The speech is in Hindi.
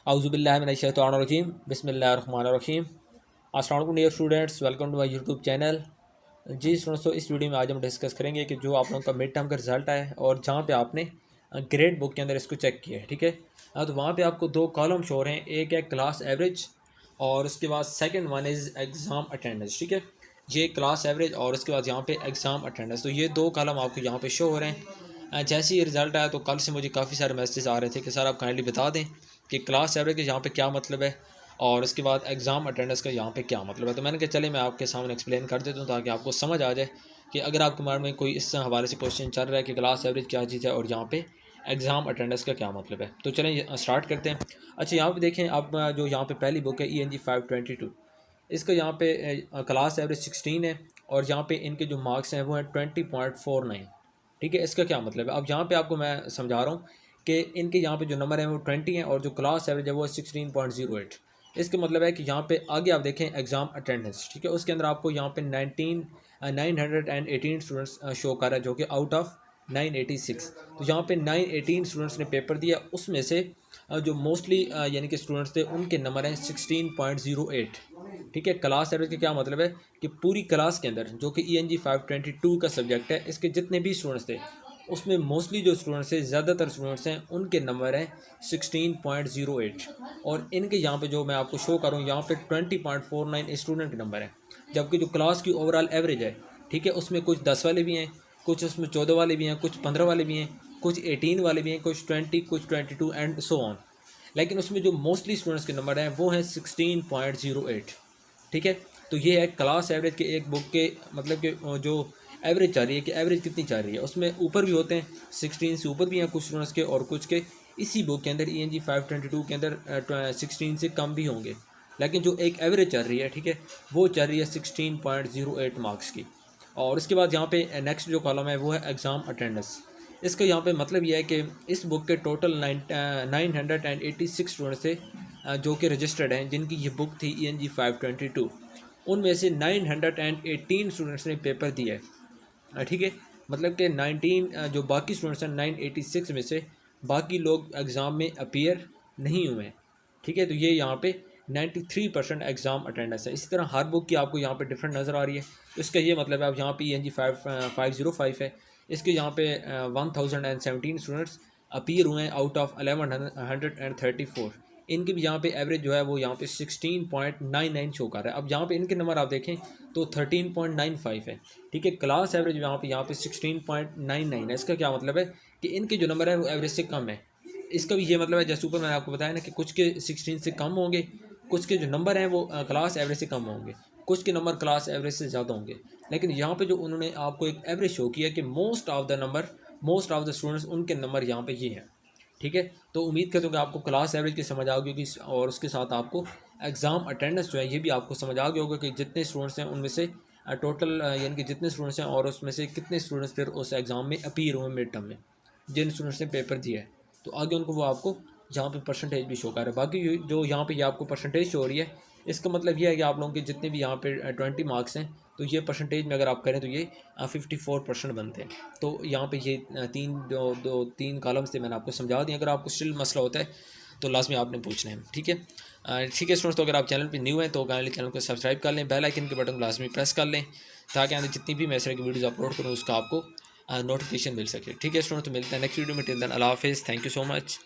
औज़ुबिल्लाहिमिनश्शैतानिर्रजीम बिस्मिल्लाहिर्रहमानिर्रहीम। अस्सलाम वालेकुम dear students, welcome to my YouTube channel. जी दोस्तों, इस वीडियो में आज हम डिस्कस करेंगे कि जो आप लोगों का मिड टर्म का रिजल्ट आया है और जहाँ पे आपने ग्रेड बुक के अंदर इसको चेक किया है, ठीक है। तो वहाँ पे आपको दो कॉलम शो हो रहे हैं, एक है क्लास एवरेज और उसके बाद second one is exam attendance, ठीक है। ये क्लास एवरेज और उसके बाद यहाँ पे एग्ज़ाम अटेंडेंस, तो ये दो कॉलम आपको यहाँ पे शो हो रहे हैं। जैसे ही रिज़ल्ट आया तो कल से मुझे काफ़ी सारे मैसेज आ रहे थे कि सर आप काइंडली बता दें कि क्लास एवरेज के यहाँ पे क्या मतलब है और उसके बाद एग्ज़ाम अटेंडेंस का यहाँ पे क्या मतलब है। तो मैंने कहा चले मैं आपके सामने एक्सप्लेन कर देता हूँ ताकि आपको समझ आ जाए कि अगर आपके माइंड में कोई इस हवाले से क्वेश्चन चल रहा है कि क्लास एवरेज क्या चीज़ है और यहाँ पे एग्ज़ाम अटेंडेंस का क्या मतलब है। तो चलें स्टार्ट करते हैं। अच्छा, यहाँ पे देखें, अब जो यहाँ पे पहली बुक है ENG 522, इसका यहाँ पे क्लास एवरेज 16 है और यहाँ पे इनके जो मार्क्स हैं वो हैं 20.49, ठीक है। इसका क्या मतलब है, अब यहाँ पे आपको मैं समझा रहा हूँ कि इनके यहाँ पे जो नंबर हैं वो 20 हैं और जो क्लास एवरेज है वो 16.08। इसका मतलब है कि यहाँ पे आगे आप देखें एग्ज़ाम अटेंडेंस, ठीक है, उसके अंदर आपको यहाँ पे 918 स्टूडेंट्स शो कर रहा है जो कि आउट ऑफ 986। तो यहाँ पे 918 स्टूडेंट्स ने पेपर दिया, उसमें से जो मोस्टली यानी कि स्टूडेंट्स थे उनके नंबर हैं 16.08, ठीक है। क्लास एवरेज का क्या मतलब है कि पूरी क्लास के अंदर जो कि ENG 522 का सब्जेक्ट है, इसके जितने भी स्टूडेंट्स थे उसमें मोस्टली जो स्टूडेंट्स हैं, ज़्यादातर स्टूडेंट्स हैं, उनके नंबर हैं 16.08 और इनके यहाँ पे जो मैं आपको शो करूँ यहाँ पे 20.49 स्टूडेंट के नंबर हैं। जबकि जो क्लास की ओवरऑल एवरेज है, ठीक है, उसमें कुछ 10 वाले भी हैं, कुछ उसमें 14 वाले भी हैं, कुछ 15 वाले भी हैं, कुछ 18 वाले भी हैं, कुछ 20, कुछ 22 एंड सो ऑन। लेकिन उसमें जो मोस्टली स्टूडेंट्स के नंबर हैं वो हैं 16.08, ठीक है। तो ये है क्लास एवरेज के एक बुक के मतलब कि जो एवरेज चाह रही है कि एवरेज कितनी चाह रही है। उसमें ऊपर भी होते हैं, 16 से ऊपर भी हैं कुछ स्टूडेंट्स के और कुछ के इसी बुक के अंदर ENG 522 के अंदर 16 से कम भी होंगे। लेकिन जो एक एवरेज चल रही है, ठीक है, वो चल रही है 16.08 मार्क्स की। और उसके बाद यहाँ पे नेक्स्ट जो कॉलम है वो है एग्ज़ाम अटेंडेंस। इसका यहाँ पे मतलब यह है कि इस बुक के टोटल 986 स्टूडेंट्स थे जो कि रजिस्टर्ड हैं, जिनकी ये बुक थी ENG 522। उनमें से 918 स्टूडेंट्स ने पेपर दिया है, ठीक है। मतलब कि 19 जो बाकी स्टूडेंट्स हैं 986 में से बाकी लोग एग्ज़ाम में अपीयर नहीं हुए हैं, ठीक है। तो ये यहाँ पे 93% एग्ज़ाम अटेंडेंस है। इसी तरह हर बुक की आपको यहाँ पे डिफरेंट नज़र आ रही है। तो इसका ये मतलब है, अब यहाँ पे ENG 505 है, इसके यहाँ पे 1017 स्टूडेंट्स अपीयर हुए हैं आउट ऑफ 1134। इनकी भी यहाँ पे एवरेज जो है वो यहाँ पे 16.99 शो कर रहा है। अब यहाँ पे इनके नंबर आप देखें तो 13.95 है, ठीक है। क्लास एवरेज यहाँ पे 16.99 है। इसका क्या मतलब है कि इनके जो नंबर है वो एवरेज से कम है। इसका भी ये मतलब है, जैसे ऊपर मैंने आपको बताया ना कि कुछ के 16 से कम होंगे, कुछ के जो नंबर हैं वो क्लास एवरेज से कम होंगे, कुछ के नंबर क्लास एवरेज से ज़्यादा होंगे। लेकिन यहाँ पे जो उन्होंने आपको एक एवरेज शो किया कि मोस्ट ऑफ द स्टूडेंट्स उनके नंबर यहाँ पे ये हैं, ठीक है। तो उम्मीद करता हूँ कि आपको क्लास एवरेज की समझ आ गई होगी और उसके साथ आपको एग्ज़ाम अटेंडेंस जो है ये भी आपको समझ आ गया होगा कि जितने स्टूडेंट्स हैं उनमें से टोटल यानी कि जितने स्टूडेंट्स हैं और उसमें से कितने स्टूडेंट्स फिर उस एग्ज़ाम में अपीयर हुए मिड टर्म में, जिन स्टूडेंट्स ने पेपर दिया है। तो आगे उनको वो आपको यहाँ पे परसेंटेज भी शो कर रहा है। बाकी जो यहाँ पे ये आपको परसेंटेज शो हो रही है, इसका मतलब ये है कि आप लोगों के जितने भी यहाँ पे 20 मार्क्स हैं तो ये परसेंटेज में अगर आप करें तो ये 54% बनते हैं। तो यहाँ पे ये तीन कॉलम्स थे, मैंने आपको समझा दिया। अगर आपको स्टिल मसला होता है तो लाजमी आपने पूछना है, ठीक है। ठीक है स्टूडेंट्स, तो अगर आप चैनल पे न्यू हैं तो काइंडली चैनल को सब्सक्राइब कर लें, बेल आइकन के बटन को लाजमी प्रेस कर लें ताकि आगे जितनी भी मैं इस तरह की वीडियोज़ अपलोड करूँ उसका आपको नोटिफिकेशन मिल सके, ठीक है स्टूडेंट। तो मिलते हैं नेक्स्ट वीडियो में। टिल देन अल्लाह हाफिज़, थैंक यू सो मच।